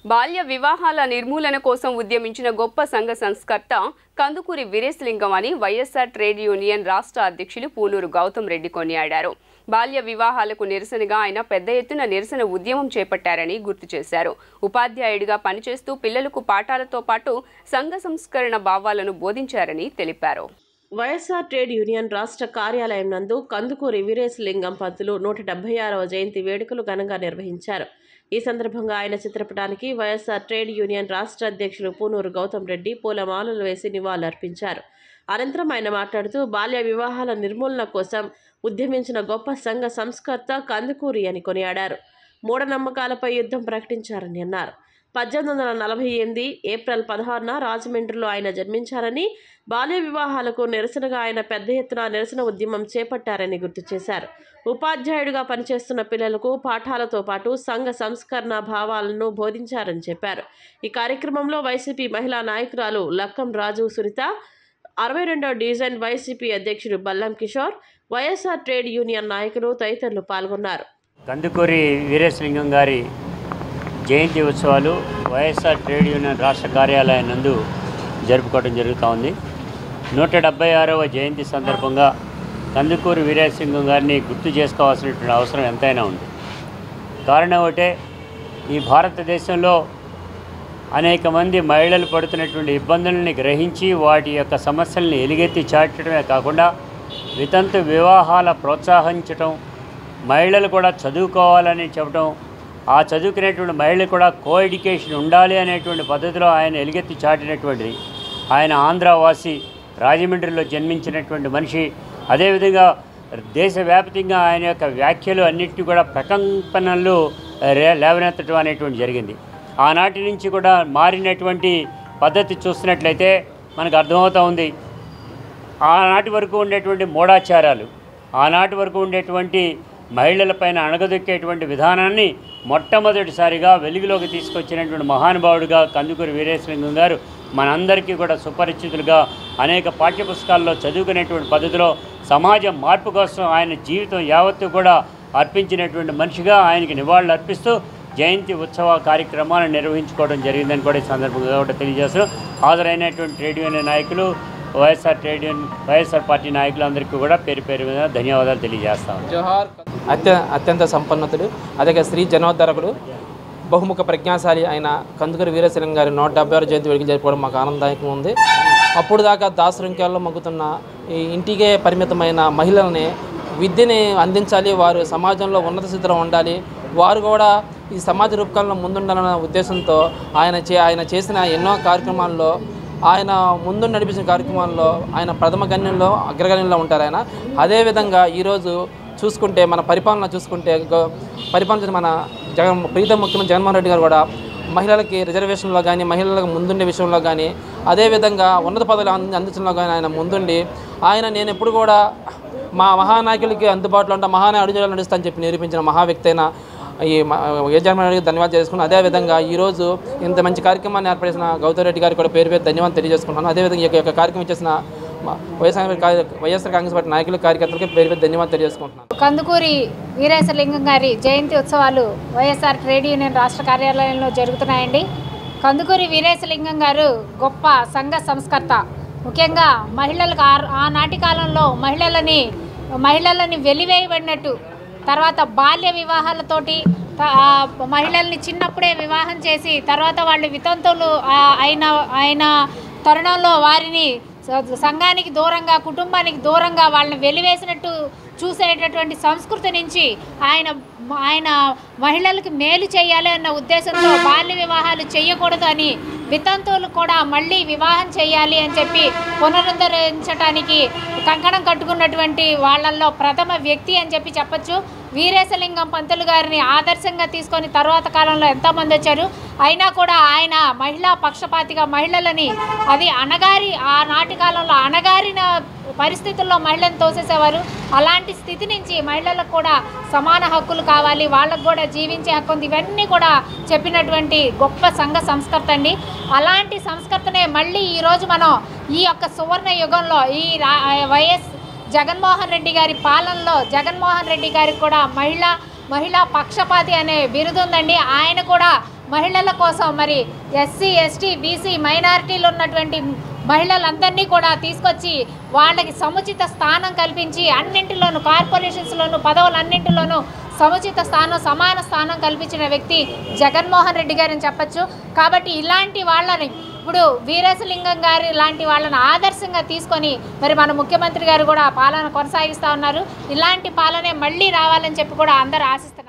బాల్య వివాహాల నిర్మూలన కోసం ఉద్యమించిన గొప్ప సంఘ సంస్కర్త కందుకూరి వీరేశలింగం అని వైఎస్ఆర్ ట్రేడ్ యూనియన్ రాష్ట్ర అధ్యక్షులు పూనూరు గౌతమ్ రెడ్డి కొనియాడారు. బాల్య వివాహాలకు నిరసనగా ఆయన పెద్ద ఎత్తున నిరసన ఉద్యమం చేపట్టారని గుర్తు చేశారు. ఉపాధ్యాయుడిగా పనిచేస్తూ పిల్లలకు పాఠాలతో పాటు సంఘ సంస్కరణ భావాలను బోధించారని తెలిపారు. వైఎస్ఆర్ ట్రేడ్ యూనియన్ రాష్ట్ర కార్యాలయం నందు కందుకూరి వీరేశలింగం పంతులు 176వ జయంతి వేడుకలు ఘనంగా నిర్వహించారు. ఈ సందర్భంగా ఆయన చిత్రపటానికి వైఎస్ఆర్ ట్రేడ్ యూనియన్ రాష్ట్ర అధ్యక్షులు పూనూరు గౌతమ్ రెడ్డి పూలమాలలు వేసి నివాళులర్పించారు. అనంతరం ఆయన మాట్లాడుతూ బాల్య వివాహాల నిర్మూలన కోసం ఉద్యమించిన గొప్ప సంఘ సంస్కర్త కందుకూరి అని కొనియాడారు. మూఢనమ్మకాలపై యుద్ధం ప్రకటించారని అన్నారు. 1848 ఏప్రిల్ 16న రాజమండ్రిలో ఆయన జన్మించారని, బాల్య వివాహాలకు నిరసనగా ఆయన పెద్ద ఎత్తున నిరసన ఉద్యమం చేపట్టారని గుర్తు చేశారు. ఉపాధ్యాయుడిగా పనిచేస్తున్న పిల్లలకు పాఠాలతో పాటు సంఘ సంస్కరణ భావాలను బోధించారని చెప్పారు. ఈ కార్యక్రమంలో వైసీపీ మహిళా నాయకురాలు లక్కం రాజు సునీత, 62వ డివిజన్ వైసీపీ అధ్యక్షుడు బల్లం కిషోర్, వైఎస్ఆర్ ట్రేడ్ యూనియన్ నాయకులు తదితరులు పాల్గొన్నారు. కందుకూరి వీరేశలింగం గారి జయంతి ఉత్సవాలు వైఎస్ఆర్ ట్రేడ్ యూనియన్ రాష్ట్ర కార్యాలయం నందు జరుపుకోవడం జరుగుతూ ఉంది. 176వ జయంతి సందర్భంగా కందుకూరి వీరేశలింగం గారిని గుర్తు చేసుకోవాల్సినటువంటి అవసరం ఎంతైనా ఉంది. కారణం ఒకటే, ఈ భారతదేశంలో అనేక మంది మహిళలు పడుతున్నటువంటి ఇబ్బందులని గ్రహించి వాటి యొక్క సమస్యల్ని ఎలుగెత్తి చాటడమే కాకుండా వితంతు వివాహాల ప్రోత్సహించటం, మహిళలు కూడా చదువుకోవాలని చెప్పడం, ఆ చదువుకునేటువంటి మహిళలు కూడా కో ఎడ్యుకేషన్ ఉండాలి అనేటువంటి పద్ధతిలో ఆయన ఎలుగెత్తి చాటినటువంటిది. ఆయన ఆంధ్రవాసి, రాజమండ్రిలో జన్మించినటువంటి మనిషి. అదేవిధంగా దేశవ్యాప్తంగా ఆయన యొక్క వ్యాఖ్యలు అన్నింటినీ కూడా ప్రకంపనలు లేవనెత్తడం అనేటువంటి జరిగింది. ఆనాటి నుంచి కూడా మారినటువంటి పద్ధతి చూస్తున్నట్లయితే మనకు అర్థమవుతూ ఉంది. ఆనాటి వరకు ఉండేటువంటి మూఢాచారాలు, ఆనాటి వరకు ఉండేటువంటి మహిళలపైన అణగదొక్కేటువంటి విధానాన్ని మొట్టమొదటిసారిగా వెలుగులోకి తీసుకొచ్చినటువంటి మహానుభావుడిగా కందుకూరి వీరేశలింగం గారు మనందరికీ కూడా సుపరిచితులుగా అనేక పాఠ్యపుస్తకాల్లో చదువుకునేటువంటి పద్ధతిలో సమాజ మార్పు కోసం ఆయన జీవితం యావత్తు కూడా అర్పించినటువంటి మనిషిగా ఆయనకి నివాళులు అర్పిస్తూ జయంతి ఉత్సవ కార్యక్రమాలను నిర్వహించుకోవడం జరిగిందని కూడా ఈ సందర్భంగా కూడా తెలియజేస్తున్నాం. హాజరైనటువంటి ట్రేడ్ యూనియన్ నాయకులు, వైఎస్ఆర్ పార్టీ నాయకులందరికీ కూడా పేరు పేరు మీద ధన్యవాదాలు తెలియజేస్తాం. అత్యంత సంపన్నతుడు, అదే స్త్రీ జనోద్ధరకుడు, బహుముఖ ప్రజ్ఞాశాలి అయిన కందుకూరి వీరేశలింగం గారి 176వ జయంతి వేడుకలు జరుపుకోవడం మాకు ఆనందదాయకంగా ఉంది. అప్పుడు దాకా దాసృంఖ్యాల్లో మగ్గుతున్న ఈ ఇంటికే పరిమితమైన మహిళల్ని విద్యని అందించాలి, వారు సమాజంలో ఉన్నత స్థితిలో ఉండాలి, వారు కూడా ఈ సమాజ రూపకల్పనలో ముందుండాలన్న ఉద్దేశంతో ఆయన చేసిన ఎన్నో కార్యక్రమాల్లో, ఆయన ముందు నడిపించిన కార్యక్రమాల్లో ఆయన ప్రథమ గణ్యంలో అగ్రగణ్యంలో ఉంటారు ఆయన. అదేవిధంగా ఈరోజు చూసుకుంటే మన పరిపాలన చూసుకుంటే మన ప్రీతం ముఖ్యమంత్రి జగన్మోహన్ రెడ్డి గారు కూడా మహిళలకి రిజర్వేషన్లో కానీ, మహిళలకు ముందుండే విషయంలో కానీ, అదేవిధంగా ఉన్నత పదవులు అందించడంలో కానీ ఆయన ముందుండి నేను ఎప్పుడు కూడా మా మహానాయకులకి అందుబాటులో ఉంటా, మహానాయ అడుగుజాడలు నడుస్తానని చెప్పి నిరూపించిన మహా వ్యక్తి అయిన ఈ జగన్మోహన్ రెడ్డికి ధన్యవాదాలు చేసుకున్నాను. అదేవిధంగా ఈరోజు ఇంత మంచి కార్యక్రమాన్ని ఏర్పడిన గౌతమ్ రెడ్డి గారికి కూడా పేరు ధన్యవాదాలు తెలియజేసుకుంటున్నాను. అదేవిధంగా ఈ యొక్క కార్యక్రమం ఇచ్చేసిన వైఎస్ఆర్ కాంగ్రెస్ పార్టీ నాయకులు, కార్యకర్తలకి పేరు ధన్యవాదాలు తెలియజేసుకుంటున్నాను. కందుకూరి వీరేశలింగం గారి జయంతి ఉత్సవాలు వైఎస్ఆర్ ట్రేడ్ యూనియన్ రాష్ట్ర కార్యాలయంలో జరుగుతున్నాయండి. కందుకూరి వీరేశలింగం గారు గొప్ప సంఘ సంస్కర్త. ముఖ్యంగా మహిళలకు ఆనాటి కాలంలో మహిళలని వెలివేయబడినట్టు, తర్వాత బాల్య వివాహాలతోటి మహిళల్ని చిన్నప్పుడే వివాహం చేసి తర్వాత వాళ్ళు వితంతువులు అయిన తరుణంలో వారిని సంఘానికి దూరంగా, కుటుంబానికి దూరంగా వాళ్ళని వెలివేసినట్టు చూసేటటువంటి సంస్కృతి నుంచి ఆయన మహిళలకు మేలు చేయాలి అన్న ఉద్దేశంతో బాల్య వివాహాలు చేయకూడదు అని, వితంతువులు కూడా మళ్ళీ వివాహం చేయాలి అని చెప్పి పునరుద్ధరించడానికి కంకణం కట్టుకున్నటువంటి వాళ్ళల్లో ప్రథమ వ్యక్తి అని చెప్పి చెప్పచ్చు. వీరేశలింగం పంతులు గారిని ఆదర్శంగా తీసుకొని తర్వాత కాలంలో ఎంతోమంది వచ్చారు. అయినా కూడా ఆయన మహిళా పక్షపాతిగా మహిళలని ఆనాటి కాలంలో అణగారిన పరిస్థితుల్లో మహిళలను తోసేసేవారు. అలాంటి స్థితి నుంచి మహిళలకు కూడా సమాన హక్కులు కావాలి, వాళ్ళకు కూడా జీవించే హక్కు ఉంది, ఇవన్నీ కూడా చెప్పినటువంటి గొప్ప సంఘ సంస్కర్త అండి. అలాంటి సంస్కర్తనే మళ్ళీ ఈరోజు మనం ఈ యొక్క సువర్ణ యుగంలో ఈ వైఎస్ జగన్మోహన్ రెడ్డి గారి పాలనలో జగన్మోహన్ రెడ్డి గారికి కూడా మహిళా పక్షపాతి అనే బిరుదు ఉందండి. ఆయన కూడా మహిళల కోసం మరి ఎస్సీ ఎస్టీ బీసీ మైనారిటీలు ఉన్నటువంటి మహిళలందరినీ కూడా తీసుకొచ్చి వాళ్ళకి సముచిత స్థానం కల్పించి అన్నింటిలోనూ కార్పొరేషన్స్లోనూ పదవులన్నింటిలోనూ సముచిత స్థానం సమాన స్థానం కల్పించిన వ్యక్తి జగన్మోహన్ రెడ్డి గారని చెప్పచ్చు. కాబట్టి ఇలాంటి వాళ్ళని ఇప్పుడు వీరేశలింగం గారి లాంటి వాళ్ళని ఆదర్శంగా తీసుకొని మరి మన ముఖ్యమంత్రి గారు కూడా పాలన కొనసాగిస్తూ ఉన్నారు. ఇలాంటి పాలనే మళ్ళీ రావాలని చెప్పి కూడా అందరూ ఆశిస్తున్నారు.